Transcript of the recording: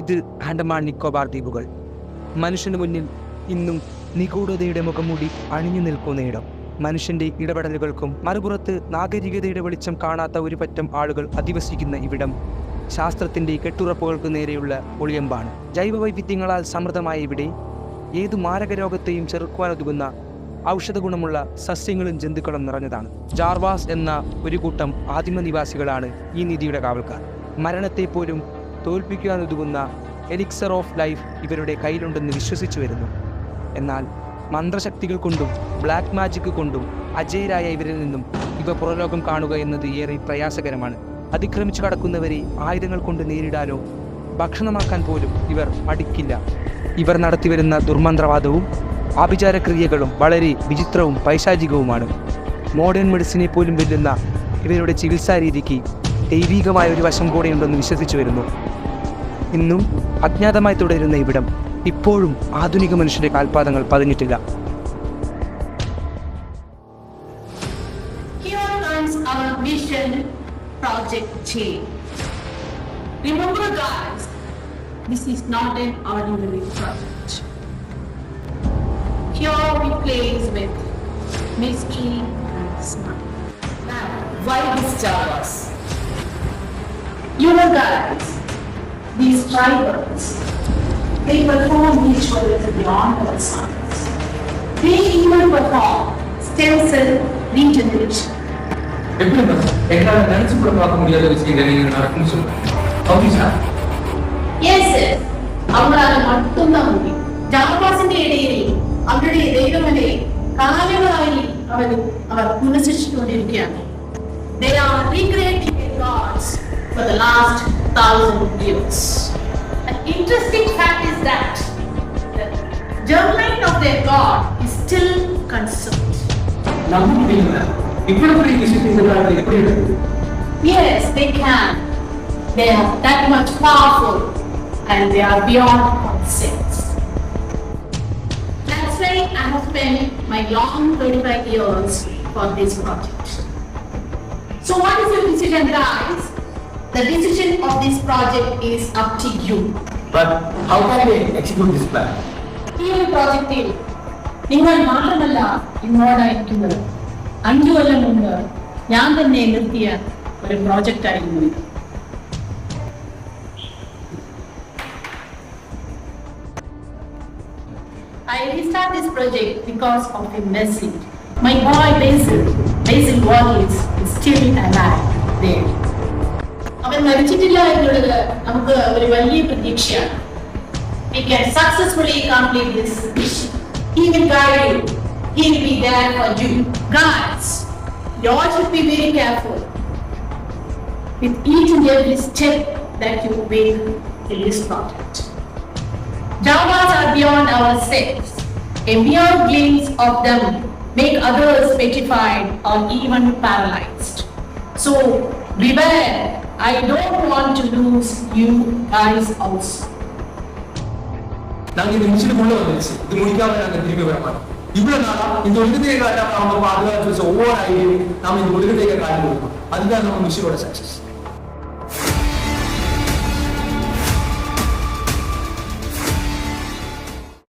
ഇത് ആൻഡമാൻ നിക്കോബാർ ദ്വീപുകൾ. മനുഷ്യന് മുന്നിൽ ഇന്നും നിഗൂഢതയുടെ മുഖംമൂടി അണിഞ്ഞു നിൽക്കുന്നയിടം. മനുഷ്യന്റെ ഇടപെടലുകൾക്കും മറുപുറത്ത് നാഗരികതയുടെ വെളിച്ചം കാണാത്ത ഒരു പറ്റം ആളുകൾ അധിവസിക്കുന്ന ഇവിടം ശാസ്ത്രത്തിന്റെ കെട്ടുറപ്പുകൾക്ക് നേരെയുള്ള ഒളിയമ്പാണ്. ജൈവവൈവിധ്യങ്ങളാൽ സമൃദ്ധമായ ഇവിടെ ഏതു മാരകരോഗത്തെയും ചെറുക്കുവാനൊതുങ്ങുന്ന ഔഷധ ഗുണമുള്ള സസ്യങ്ങളും ജന്തുക്കളും നിറഞ്ഞതാണ്. ജാർവാസ് എന്ന ഒരു കൂട്ടം ആദിമ നിവാസികളാണ് ഈ നിധിയുടെ കാവൽക്കാർ. മരണത്തെ പോലും തോൽപ്പിക്കാനൊതുങ്ങുന്ന എലിക്സർ ഓഫ് ലൈഫ് ഇവരുടെ കയ്യിലുണ്ടെന്ന് വിശ്വസിച്ചു വരുന്നു. എന്നാൽ മന്ത്രശക്തികൾ കൊണ്ടും ബ്ലാക്ക് മാജിക് കൊണ്ടും അജയരായ ഇവരിൽ നിന്നും ഇവ പുറലോകം കാണുക എന്നത് ഏറെ പ്രയാസകരമാണ്. അതിക്രമിച്ചു കടക്കുന്നവരെ ആയുധങ്ങൾ കൊണ്ട് നേരിടാനോ ഭക്ഷണമാക്കാൻ പോലും ഇവർ മടിക്കില്ല. ഇവർ നടത്തിവരുന്ന ദുർമന്ത്രവാദവും ആഭിചാരക്രിയകളും വളരെ വിചിത്രവും പൈശാചികവുമാണ്. മോഡേൺ മെഡിസിനെ പോലും വെല്ലുന്ന ഇവരുടെ ചികിത്സാ രീതിക്ക് ദൈവീകമായ ഒരു വശം കൂടെയുണ്ടെന്ന് വിശ്വസിച്ചു വരുന്നു. ഇന്നും അജ്ഞാതമായി തുടരുന്ന ഇവിടം ഇപ്പോഴും ആധുനിക മനുഷ്യന്റെ കാൽപാദങ്ങൾ പതിഞ്ഞിട്ടില്ല. Here comes our mission, Project Change. Remember guys, this is not an ordinary project. Here we plays with mystery and smile. Now, why disturb us? You know guys, these tribals, they perform rituals beyond our science. They even perform stem cell regeneration. Yes, sir. അവരാൽ மட்டும்தான் முடியும். ജാർവാസിന്റെ ഇടയിൽ അവരുടെ ദൈവങ്ങളെ കാലങ്ങളായി അവർ പുനഃസൃഷ്ടിച്ചുകൊണ്ടിരിക്കുകയാണ്. They are recreating their gods for the last 1,000 years. An interesting fact is that the germline of their god is still conserved. Yes, they can. They are that much powerful and they are beyond concepts. That's why I have spent my long 35 years for this project. So what is your decision, guys? The decision of this project is up to you. But how can we execute this plan? ഈ ഒരു പ്രോജക്റ്റിൽ നിങ്ങൾ മാത്രമല്ല ഇൻവോൾവായിരിക്കുന്നത്. 5 കൊല്ലം മുമ്പ് ഞാൻ തന്നെ നിർത്തിയ ഒരു പ്രോജക്റ്റ് ആയിരുന്നു ഇത്. I restart this project because of a message. My boy Basil Wallace is still alive there. അവൻ മരിച്ചിട്ടില്ല എന്നുള്ളത് നമുക്ക് ഒരു വലിയ പ്രതീക്ഷയാണ്. We can successfully complete this mission. He will guide you. He will be there for you. Guys, you all should be very careful with each and every step that you make in this project. Javas are beyond ourselves. A mere glimpse of them make others petrified or even paralyzed. So beware. I don't want to lose you guys also. நாங்கள் இந்த machine கொண்டு வந்துச்சு. இது முடிக்காம நாங்கள் திரும்பி வர மாட்டோம். இவ்வளவு நாளா இந்த ஒழுங்குதையை காட்டாம அவங்க பாதுகாத்து ஒவ்வொரு ஐடியும் நாம இந்த ஒழுங்குதையை காட்டி கொடுக்கணும். அதுதான் நம்ம மிஷினோட சக்சஸ்.